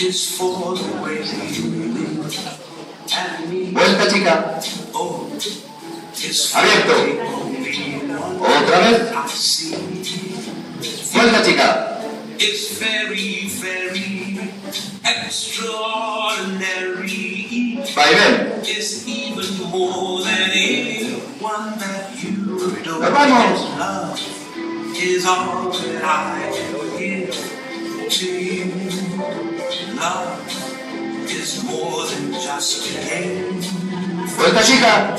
is for the way you live and me. Vuelta, chica. Oh, it's for Abierto. the only one Otra vez. I see. Vuelta, chica. It's very, very extraordinary. Vaivén. It's even more than anyone that you adore. Nos vamos. Love is all that I can give to you. Love is more than just a game. Vuelta, chica.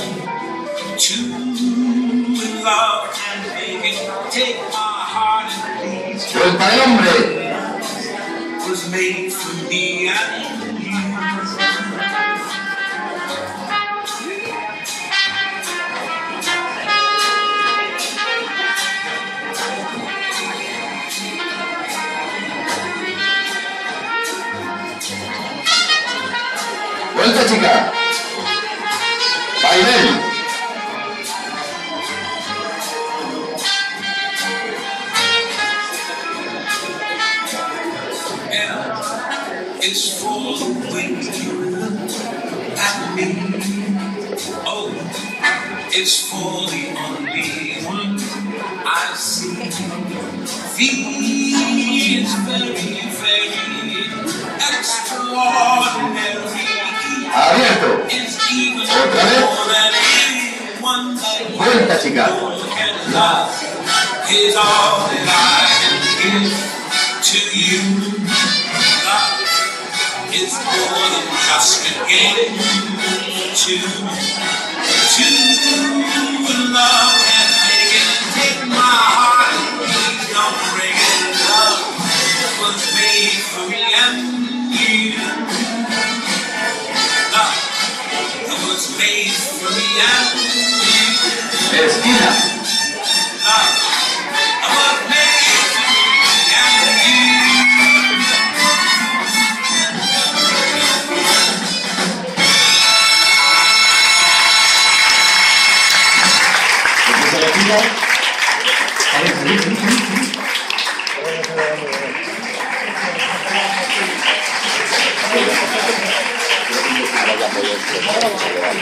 Two in love and make it take my heart and please. Vuelta del hombre. Was made for me and you. Vuelta, chica. Vaivén. It's for the way you look at me. Oh, it's for the only one I see. It's very, very extraordinary. Abierto. It's even Otra vez. more than anyone that Vuelta, chica. can love. Is all that I can give to you. It's more than just a game. Two in love and make it take my heart. Please don't break it. Love was made for me and you. Love was made for me and you. Esquina. Love was made for me and you. Chica.